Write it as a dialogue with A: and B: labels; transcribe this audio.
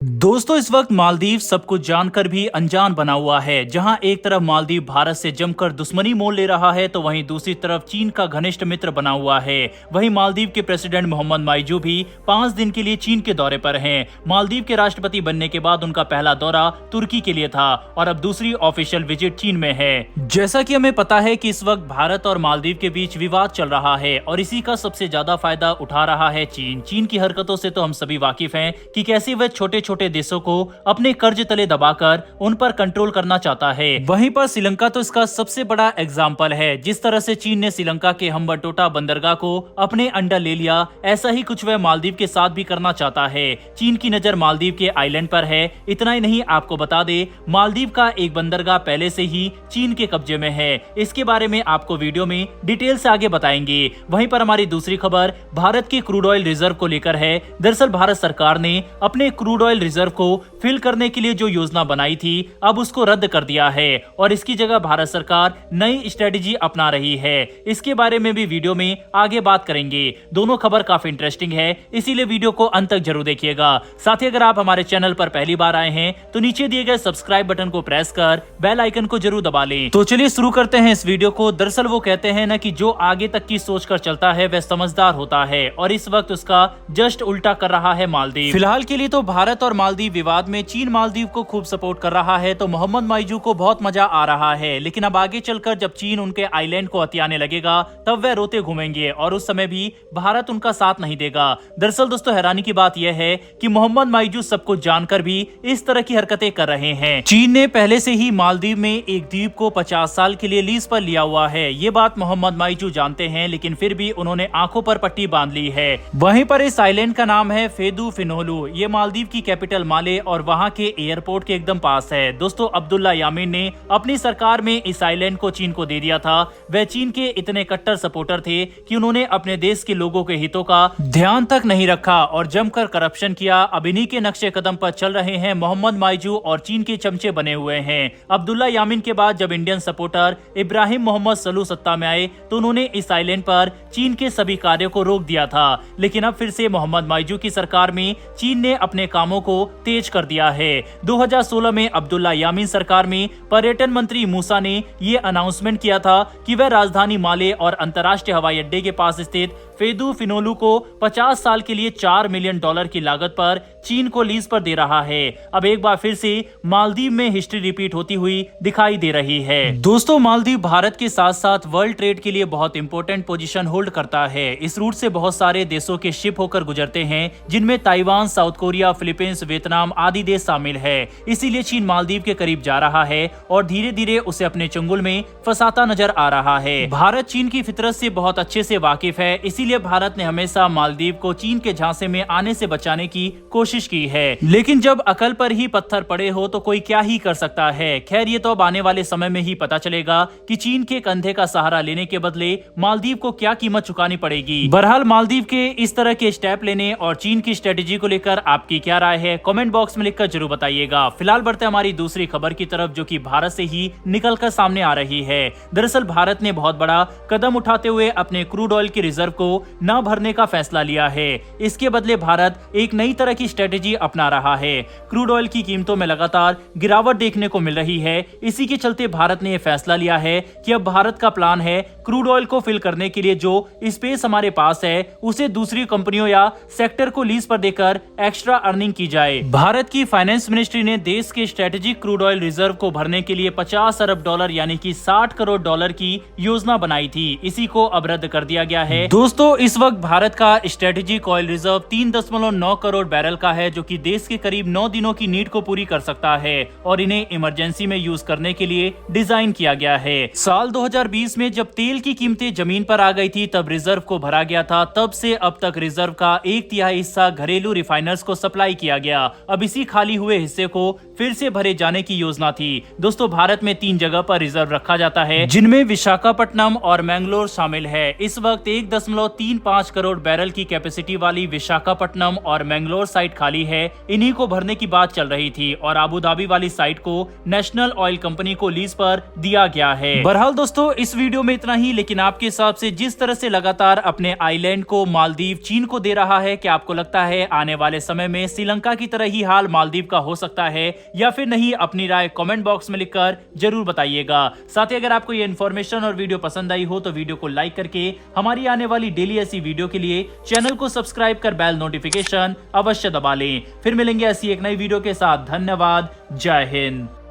A: दोस्तों इस वक्त मालदीव सब कुछ जानकर भी अनजान बना हुआ है। जहां एक तरफ मालदीव भारत से जमकर दुश्मनी मोल ले रहा है तो वहीं दूसरी तरफ चीन का घनिष्ठ मित्र बना हुआ है। वहीं मालदीव के प्रेसिडेंट मोहम्मद माइजू भी 5 दिन के लिए चीन के दौरे पर हैं। मालदीव के राष्ट्रपति बनने के बाद उनका पहला दौरा तुर्की के लिए था और अब दूसरी ऑफिशियल विजिट चीन में है। जैसा कि हमें पता है कि इस वक्त भारत और मालदीव के बीच विवाद चल रहा है और इसी का सबसे ज्यादा फायदा उठा रहा है चीन। चीन की हरकतों से तो हम सभी वाकिफ हैं कि कैसे वह छोटे छोटे देशों को अपने कर्ज तले दबाकर उन पर कंट्रोल करना चाहता है। वहीं पर श्रीलंका तो इसका सबसे बड़ा एग्जाम्पल है। जिस तरह से चीन ने श्रीलंका के हम्बनटोटा बंदरगाह को अपने अंडर ले लिया, ऐसा ही कुछ वह मालदीव के साथ भी करना चाहता है। चीन की नजर मालदीव के आइलैंड पर है। इतना ही नहीं, आपको बता दे मालदीव का एक बंदरगाह पहले से ही चीन के कब्जे में है। इसके बारे में आपको वीडियो में डिटेल से आगे बताएंगे। वहीं पर हमारी दूसरी खबर भारत की क्रूड ऑयल रिजर्व को लेकर है। दरअसल भारत सरकार ने अपने क्रूड ऑयल रिजर्व को फिल करने के लिए जो योजना बनाई थी अब उसको रद्द कर दिया है और इसकी जगह भारत सरकार नई स्ट्रेटेजी अपना रही है। इसके बारे में भी वीडियो में आगे बात करेंगे। दोनों खबर काफी इंटरेस्टिंग है, इसीलिए वीडियो को अंत तक जरूर देखिएगा। साथ ही अगर आप हमारे चैनल पर पहली बार आए हैं तो नीचे दिए गए सब्सक्राइब बटन को प्रेस कर बेल आइकन को जरूर दबा लें। तो चलिए शुरू करते हैं इस वीडियो को। दरअसल वो कहते हैं ना कि जो आगे तक की सोच कर चलता है वह समझदार होता है और इस वक्त उसका जस्ट उल्टा कर रहा है मालदीव। फिलहाल के लिए तो भारत और मालदीव विवाद में चीन मालदीव को खूब सपोर्ट कर रहा है तो मोहम्मद माइजू को बहुत मजा आ रहा है। लेकिन अब आगे चलकर जब चीन उनके आइलैंड को हथियाने लगेगा तब वह रोते घूमेंगे और उस समय भी भारत उनका साथ नहीं देगा। दरअसल दोस्तों हैरानी की बात यह है कि मोहम्मद माइजू सब कुछ जानकर भी इस तरह की हरकतें कर रहे हैं। चीन ने पहले से ही मालदीव में एक द्वीप को 50 साल के लिए लीज पर लिया हुआ है। ये बात मोहम्मद माइजू जानते हैं, लेकिन फिर भी उन्होंने आंखों पर पट्टी बांध ली है। वहीं पर इस आइलैंड का नाम है फेदू फिनोलू। ये मालदीव की कैपिटल माले और वहां के एयरपोर्ट के एकदम पास है। दोस्तों अब्दुल्ला यामीन ने अपनी सरकार में इस आइलैंड को चीन को दे दिया था। वह चीन के इतने कट्टर सपोर्टर थे कि उन्होंने अपने देश के लोगों के हितों का ध्यान तक नहीं रखा और जमकर करप्शन किया। अब इन्हीं के नक्शे कदम पर चल रहे हैं मोहम्मद माइजू और चीन के चमचे बने हुए हैं। अब्दुल्ला यामीन के बाद जब इंडियन सपोर्टर इब्राहिम मोहम्मद सलू सत्ता में आए तो उन्होंने इस आइलैंड पर चीन के सभी कार्यों को रोक दिया था। लेकिन अब फिर से मोहम्मद माइजू की सरकार में चीन ने अपने कामों को तेज कर दिया है। 2016 में अब्दुल्ला यामीन सरकार में पर्यटन मंत्री मूसा ने ये अनाउंसमेंट किया था कि वह राजधानी माले और अंतर्राष्ट्रीय हवाई अड्डे के पास स्थित फेदू फिनोलू को 50 साल के लिए $4 मिलियन की लागत पर चीन को लीज पर दे रहा है। अब एक बार फिर से मालदीव में हिस्ट्री रिपीट होती हुई दिखाई दे रही है। दोस्तों मालदीव भारत के साथ साथ वर्ल्ड ट्रेड के लिए बहुत इंपॉर्टेंट पोजीशन होल्ड करता है। इस रूट से बहुत सारे देशों के शिप होकर गुजरते हैं, जिनमें Taiwan, south Korea, Philippines, Vietnam आदि देश शामिल है। इसीलिए चीन मालदीव के करीब जा रहा है और धीरे धीरे उसे अपने चंगुल में फंसाता नजर आ रहा है। भारत चीन की फितरत से बहुत अच्छे से वाकिफ है, इसीलिए भारत ने हमेशा मालदीव को चीन के झांसे में आने से बचाने की कोशिश की है। लेकिन जब अकल पर ही पत्थर पड़े हो तो कोई क्या ही कर सकता है। खैर ये तो अब आने वाले समय में ही पता चलेगा कि चीन के कंधे का सहारा लेने के बदले मालदीव को क्या कीमत चुकानी पड़ेगी। बहरहाल मालदीव के इस तरह के स्टेप लेने और चीन की स्ट्रेटेजी को लेकर आपकी क्या राय है, कमेंट बॉक्स में लिखकर जरूर बताइएगा। फिलहाल बढ़ते हमारी दूसरी खबर की तरफ जो कि भारत से ही निकलकर सामने आ रही है। दरअसल भारत ने बहुत बड़ा कदम उठाते हुए अपने क्रूड ऑयल की रिजर्व को न भरने का फैसला लिया है। इसके बदले भारत एक नई तरह की स्ट्रेटेजी अपना रहा है। क्रूड ऑयल की कीमतों में लगातार गिरावट देखने को मिल रही है। इसी के चलते भारत ने यह फैसला लिया है कि अब भारत का प्लान है क्रूड ऑयल को फिल करने के लिए जो स्पेस हमारे पास है उसे दूसरी कंपनियों या सेक्टर को लीज पर देकर एक्स्ट्रा अर्निंग की जाए। भारत की फाइनेंस मिनिस्ट्री ने देश के स्ट्रेटेजिक क्रूड ऑयल रिजर्व को भरने के लिए $50 अरब यानी कि $60 करोड़ की योजना बनाई थी। इसी को अब रद्द कर दिया गया है। दोस्तों इस वक्त भारत का strategic oil reserve 3.9 crore barrel का है, जो कि देश के करीब 9 दिनों की नीड को पूरी कर सकता है और इन्हें इमरजेंसी में यूज करने के लिए डिजाइन किया गया है। साल 2020 में जब तेल की कीमतें जमीन पर आ गई थी तब रिजर्व को भरा गया था। तब से अब तक रिजर्व का 1/3 हिस्सा घरेलू रिफाइनर्स को सप्लाई किया गया। अब इसी खाली हुए हिस्से को फिर से भरे जाने की योजना थी। दोस्तों भारत में 3 जगह पर रिजर्व रखा जाता है, जिनमें विशाखापट्टनम और मैंगलोर शामिल है। इस वक्त 1.35 करोड़ बैरल की कैपेसिटी वाली विशाखापट्टनम और मैंगलोर साइट खाली है। इन्हीं को भरने की बात चल रही थी और अबू धाबी वाली साइट को नेशनल ऑयल कंपनी को लीज पर दिया गया है। बहरहाल दोस्तों इस वीडियो में इतना ही। नहीं, लेकिन आपके हिसाब से जिस तरह से लगातार अपने आइलैंड को मालदीव चीन को दे रहा है, क्या आपको लगता है आने वाले समय में श्रीलंका की तरह ही हाल मालदीव का हो सकता है या फिर नहीं? अपनी राय कमेंट बॉक्स में लिखकर जरूर बताइएगा। साथ ही अगर आपको ये इन्फॉर्मेशन और वीडियो पसंद आई हो तो वीडियो को लाइक करके हमारी आने वाली डेली ऐसी वीडियो के लिए चैनल को सब्सक्राइब कर बेल नोटिफिकेशन अवश्य दबा लें। फिर मिलेंगे ऐसी एक नई वीडियो के साथ। धन्यवाद। जय हिंद।